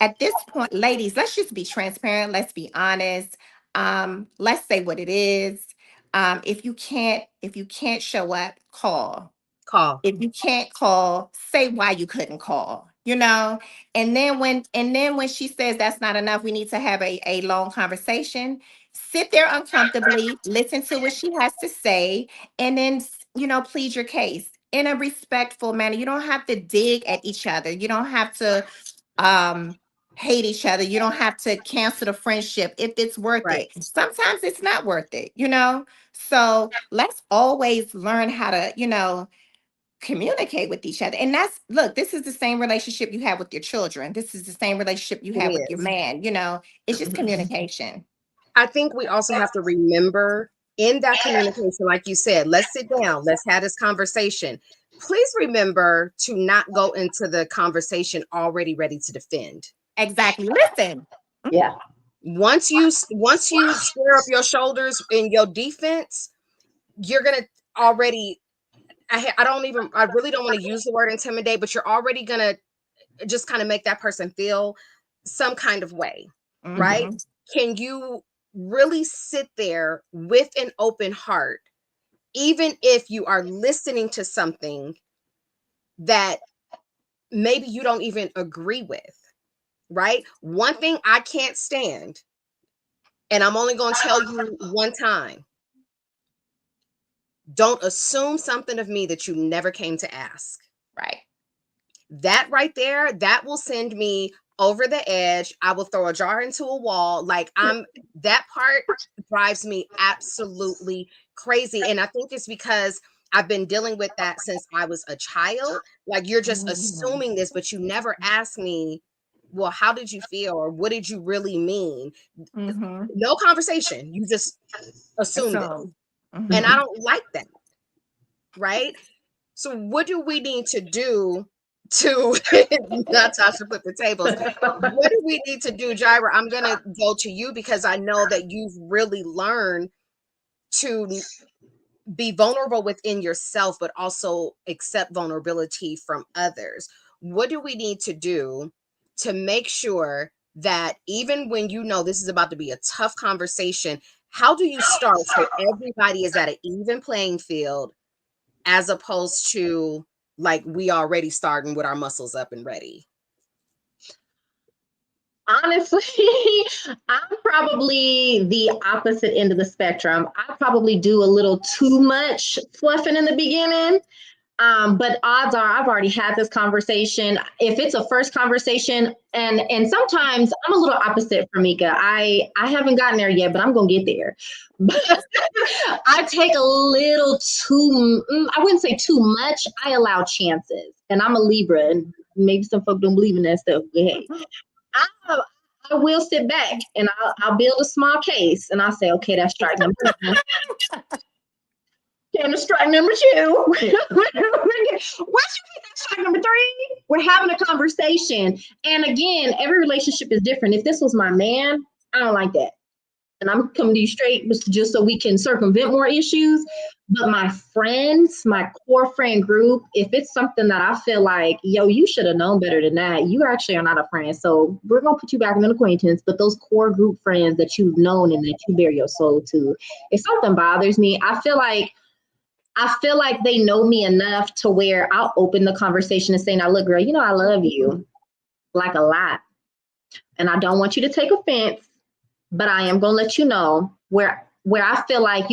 at this point, ladies, let's just be transparent. Let's be honest. Let's say what it is. If you can't show up, call. Call. If you can't call, say why you couldn't call. And then when she says that's not enough, we need to have a long conversation. Sit there uncomfortably, listen to what she has to say, and then plead your case in a respectful manner. You don't have to dig at each other. You don't have to um hate each other. You don't have to cancel the friendship if it's worth Right. it. Sometimes it's not worth it. So let's always learn how to communicate with each other. And that's, look, this is the same relationship you have with your children. This is the same relationship you It have with your is. man. It's just communication. I think we also have to remember in that communication, like you said, let's sit down, let's have this conversation. Please remember to not go into the conversation already ready to defend. Exactly. Listen. Yeah. Once you square up your shoulders in your defense, you're gonna already. I really don't want to use the word intimidate, but you're already gonna just kind of make that person feel some kind of way, right? Mhm. Can you really sit there with an open heart, even if you are listening to something that maybe you don't even agree with, right? One thing I can't stand, and I'm only going to tell you one time, don't assume something of me that you never came to ask. Right. That right there, that will send me over the edge. I will throw a jar into a wall. That part drives me absolutely crazy. And I think it's because I've been dealing with that since I was a child. Like, you're just Mhm. assuming this, but you never ask me, well, how did you feel? Or what did you really mean? Mhm. No conversation. You just assumed it. So, And I don't like that. Right? So what do we need to do to not Tasha flip the tables? What do we need to do, Jireh? I'm gonna go to you because I know that you've really learned to be vulnerable within yourself, but also accept vulnerability from others. What do we need to do to make sure that even when you know this is about to be a tough conversation, how do you start so everybody is at an even playing field, as opposed to like we already starting with our muscles up and ready? Honestly, I'm probably the opposite end of the spectrum. I probably do a little too much fluffing in the beginning. But odds are I've already had this conversation. If it's a first conversation, and sometimes I'm a little opposite for Mika. I haven't gotten there yet, but I'm gonna get there. But I take a little too, I wouldn't say too much. I allow chances, and I'm a Libra, and maybe some folk don't believe in that stuff. But hey, I, I will sit back and I'll build a small case, and I'll say, okay, that's strike number one. And strike number two. Once you hit that strike number three, we're having a conversation. And again, every relationship is different. If this was my man, I don't like that. And I'm coming to you straight just so we can circumvent more issues. But my friends, my core friend group, if it's something that I feel like, yo, you should have known better than that, you actually are not a friend. So we're going to put you back in an acquaintance. But those core group friends that you've known and that you bear your soul to, if something bothers me, I feel like they know me enough to where I'll open the conversation and say, now, look, girl, I love you like a lot. And I don't want you to take offense, but I am going to let you know where I feel like,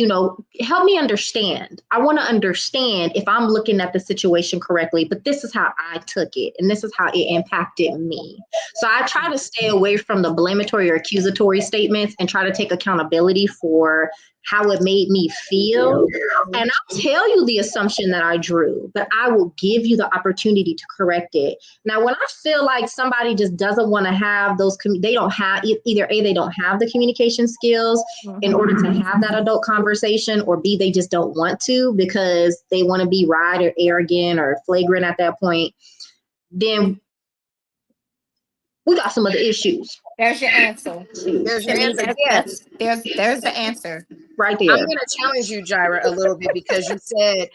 help me understand. I want to understand if I'm looking at the situation correctly, but this is how I took it and this is how it impacted me. So I try to stay away from the blamatory or accusatory statements and try to take accountability for how it made me feel. And I'll tell you the assumption that I drew, but I will give you the opportunity to correct it. Now, when I feel like somebody just doesn't want to have those, they don't have either A, they don't have the communication skills in order to have that adult conversation, or B, they just don't want to because they want to be right or arrogant or flagrant at that point, then we got some other issues. There's your answer. There's your To me, answer. Yes. there's the answer. Right there. I'm going to challenge you, Jireh, a little bit because you said,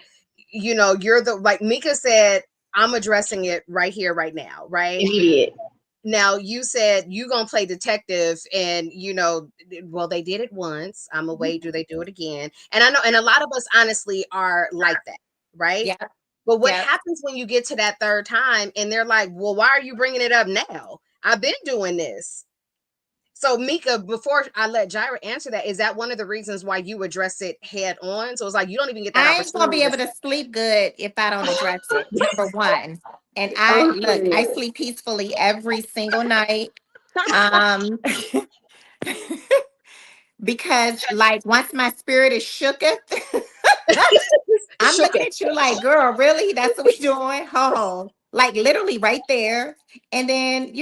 you're like Mika said, I'm addressing it right here, right now, right? Immediate. Now you said you gonna play detective, and well, they did it once. I'm away. Do they do it again? And I know, and a lot of us honestly are like that, right? Yeah. But what Yeah. happens when you get to that third time and they're like, well, why are you bringing it up now? I've been doing this. So Mika, before I let Jireh answer that, is that one of the reasons why you address it head on? So it's like you don't even get that I ain't gonna be opportunity. able to sleep good if I don't address it. Number one. And I sleep peacefully every single night. Um because like once my spirit is shooketh, I'm Shook looking it. at you like, girl, really? That's what we doing? Oh, like literally right there. And then,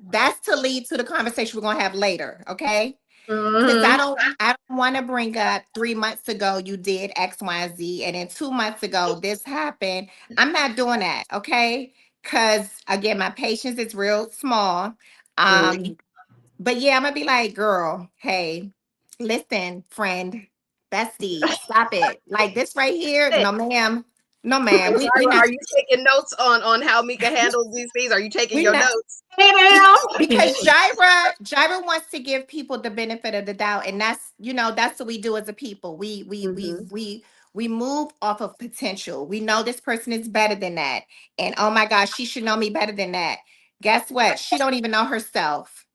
that's to lead to the conversation we're gonna have later. Okay. Because Mm-hmm. I don't want to bring up 3 months ago you did X, Y, and Z, and then 2 months ago this happened. I'm not doing that, okay? Because again, my patience is real small. Um, but yeah, I'm gonna be like, girl, hey, listen, friend, bestie, stop it. Like this right here, no, ma'am. No, ma'am. We Jireh, not are you taking notes on how Mika handles these things? Are you taking we your not notes? Hey be- now. because Jireh wants to give people the benefit of the doubt, and that's what we do as a people. We move off of potential. We know this person is better than that, and oh my gosh, she should know me better than that. Guess what? She don't even know herself.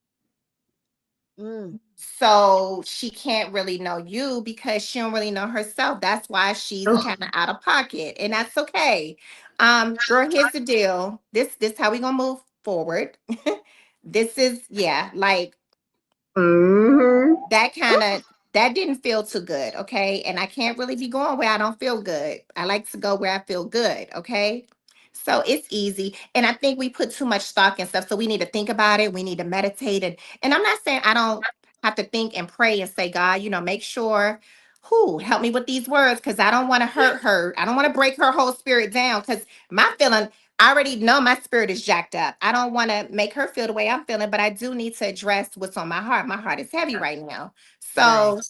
Mm. So she can't really know you because she don't really know herself. That's why she's kind of out of pocket, and that's okay. Girl, here's the deal. This how we gonna move forward. This is like Mm-hmm. that didn't feel too good, okay? And I can't really be going where I don't feel good. I like to go where I feel good, okay? So it's easy. And I think we put too much stock and stuff. So we need to think about it. We need to meditate. And I'm not saying I don't have to think and pray and say, God, make sure who help me with these words because I don't want to hurt her. I don't want to break her whole spirit down because my feeling, I already know my spirit is jacked up. I don't want to make her feel the way I'm feeling, but I do need to address what's on my heart. My heart is heavy right now. Right. So,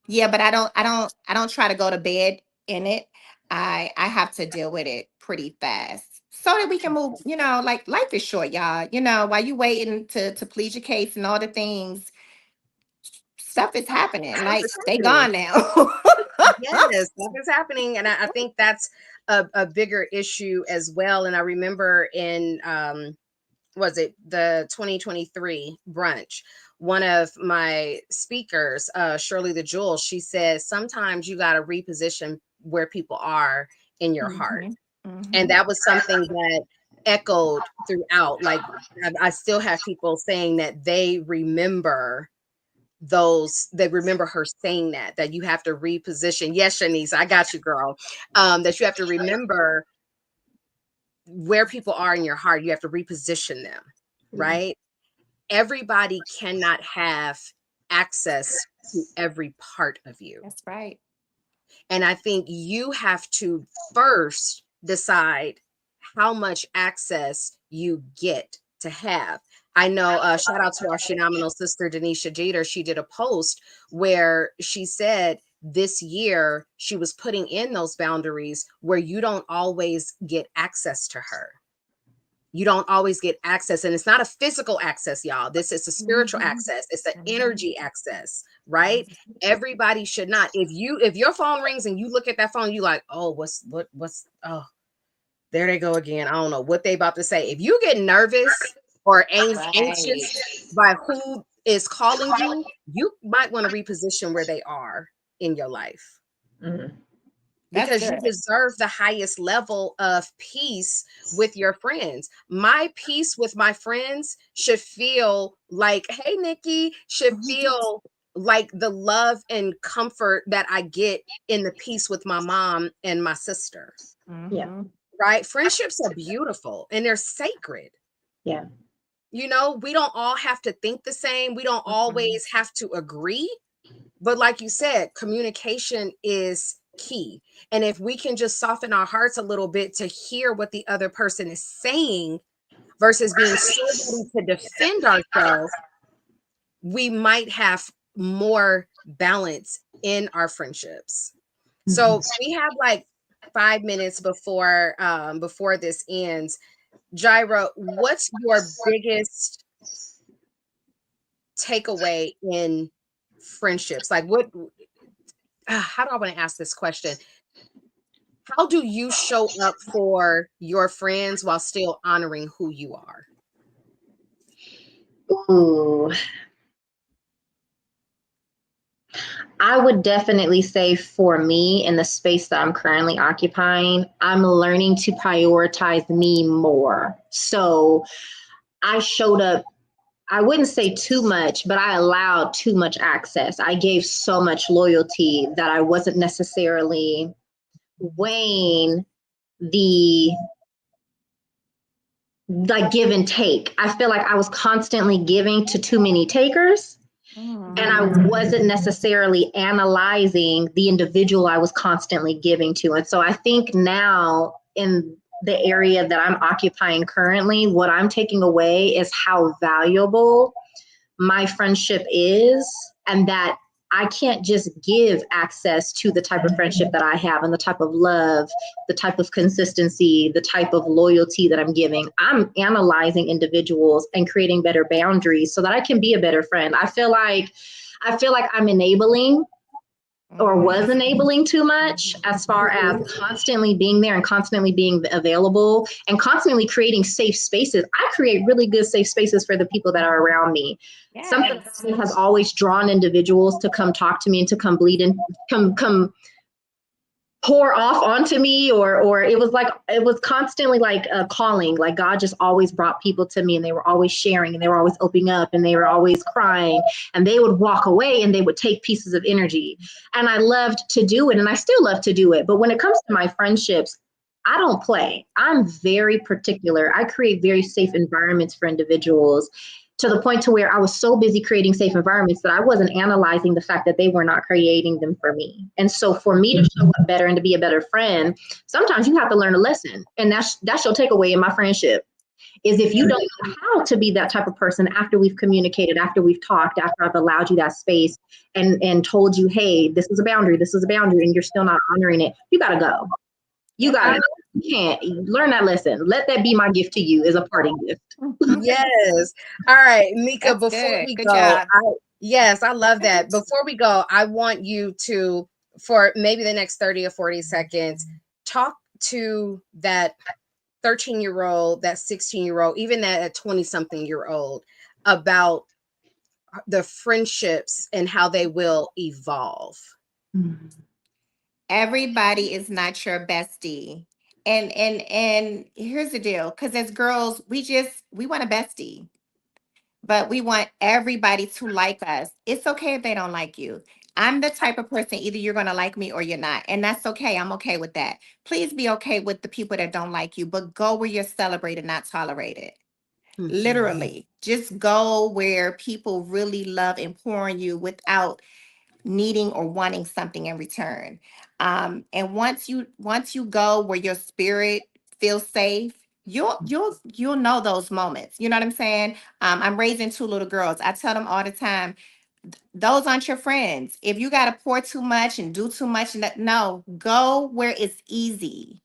yeah, but I don't try to go to bed in it. I have to deal with it pretty fast so that we can move. Like life is short, y'all. While you waiting to plead your case and all the things, stuff is happening. Stuff Like is they happening. gone now. Yes, stuff is happening. And I think that's a bigger issue as well. And I remember in was it the 2023 brunch, one of my speakers, Shirley the Jewel, she says sometimes you got to reposition where people are in your heart. Mhm, And mhm. that was something that echoed throughout. Like I still have people saying that they remember her saying that you have to reposition. Yes, Shanice, I got you, girl. That you have to remember where people are in your heart. You have to reposition them, right? Everybody cannot have access to every part of you. That's right. And I think you have to first decide how much access you get to have. I know, shout out to our Shenomenal sister, Denisha Jeter. She did a post where she said this year she was putting in those boundaries where you don't always get access to her. You don't always get access, and it's not a physical access, y'all. This is a spiritual Mhm, access. It's an mhm, energy access, right? Everybody should not. If your phone rings and you look at that phone, you like, oh, what's oh, there they go again. I don't know what they about to say. If you get nervous or right. anxious by who is calling you, you might want to reposition where they are in your life Mm-hmm. That's because you good. deserve the highest level of peace with your friends. My peace with my friends should feel like, hey, Nikki, should feel like the love and comfort that I get in the peace with my mom and my sister, Yeah. Mhm. right? Friendships are beautiful and they're sacred. Yeah. We don't all have to think the same. We don't Mhm. always have to agree. But like you said, communication is key. And if we can just soften our hearts a little bit to hear what the other person is saying versus being so ready to defend ourselves, we might have more balance in our friendships. Mm-hmm. So we have like 5 minutes before this ends. Jireh, what's your biggest takeaway in friendships? Like how do I want to ask this question? How do you show up for your friends while still honoring who you are? Ooh, I would definitely say for me in the space that I'm currently occupying, I'm learning to prioritize me more. So I showed up I wouldn't say too much, but I allowed too much access. I gave so much loyalty that I wasn't necessarily weighing the like give and take. I feel like I was constantly giving to too many takers, and I wasn't necessarily analyzing the individual I was constantly giving to. And so I think now in the area that I'm occupying currently, what I'm taking away is how valuable my friendship is, and that I can't just give access to the type of friendship that I have and the type of love, the type of consistency, the type of loyalty that I'm giving. I'm analyzing individuals and creating better boundaries so that I can be a better friend. I feel like I'm enabling or was enabling too much as far as constantly being there and constantly being available and constantly creating safe spaces. I create really good safe spaces for the people that are around me. Yes. Something that has always drawn individuals to come talk to me and to come bleed and come pour off onto me, or it was constantly like a calling. Like God just always brought people to me, and they were always sharing, and they were always opening up, and they were always crying, and they would walk away and they would take pieces of energy. And I loved to do it, and I still love to do it. But when it comes to my friendships, I don't play. I'm very particular. I create very safe environments for individuals, to the point to where I was so busy creating safe environments that I wasn't analyzing the fact that they were not creating them for me. And so for me to show up better and to be a better friend, sometimes you have to learn a lesson. And that's your takeaway in my friendship, is if you don't know how to be that type of person after we've communicated, after we've talked, after I've allowed you that space and told you, hey, this is a boundary, and you're still not honoring it, you got to go. You got to go. You can't learn that lesson. Let that be my gift to you, as a parting gift. Yes. All right, Mika, That's before good. we Good go, job. yes, I love that. Before we go, I want you to, for maybe the next 30 or 40 seconds, talk to that 13-year-old, that 16-year-old, even that 20-something-year-old about the friendships and how they will evolve. Everybody is not your bestie. And here's the deal, because as girls, we want a bestie, but we want everybody to like us. It's okay if they don't like you. I'm the type of person, either you're going to like me or you're not. And that's okay. I'm okay with that. Please be okay with the people that don't like you, but go where you're celebrated, not tolerated. Literally, just go where people really love and pour on you without needing or wanting something in return. And once you go where your spirit feels safe, you'll know those moments. You know what I'm saying? I'm raising two little girls. I tell them all the time, those aren't your friends. If you got to pour too much and do too much, no, go where it's easy.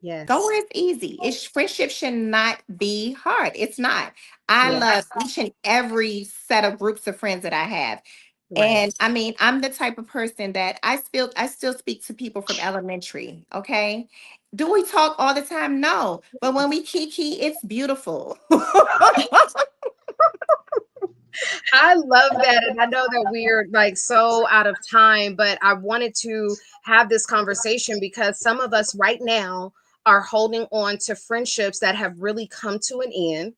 Yes. Go where it's easy. Friendship should not be hard. It's not. I love each and every set of groups of friends that I have. Right. And I mean, I'm the type of person that I still speak to people from elementary. Okay. Do we talk all the time? No. But when we kiki, it's beautiful. I love that. And I know that we're like so out of time, but I wanted to have this conversation because some of us right now are holding on to friendships that have really come to an end.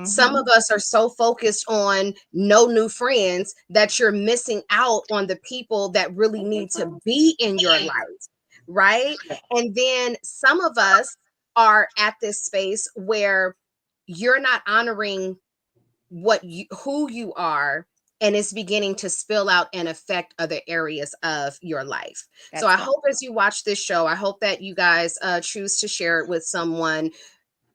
Some of us are so focused on no new friends that you're missing out on the people that really need to be in your life, right? And then some of us are at this space where you're not honoring who you are, and it's beginning to spill out and affect other areas of your life. So I hope as you watch this show, I hope that you guys choose to share it with someone.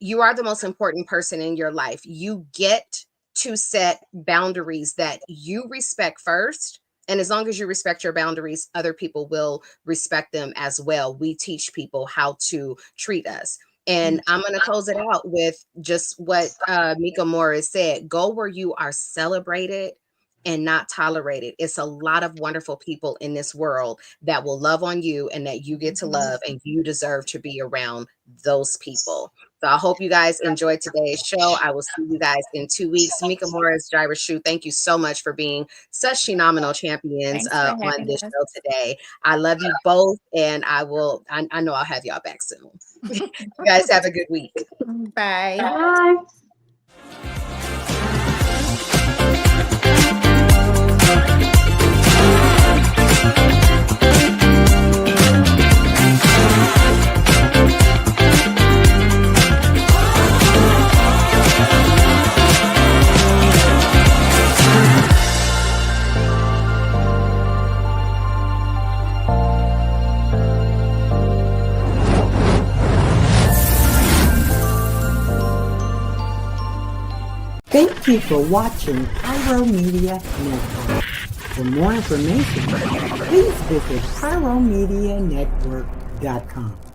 You are the most important person in your life. You get to set boundaries that you respect first. And as long as you respect your boundaries, other people will respect them as well. We teach people how to treat us. And I'm going to close it out with just what Mika Morris said. Go where you are celebrated and not tolerated. It's a lot of wonderful people in this world that will love on you and that you get to love, and you deserve to be around those people. So I hope you guys enjoyed today's show. I will see you guys in 2 weeks. Mika Morris, Jireh Shu, thank you so much for being such phenomenal champions on this show today. I love you both, and I know I'll have y'all back soon. You guys have a good week. Bye. Bye. Thank you for watching Pyro Media Network. For more information, please visit pyromedianetwork.com.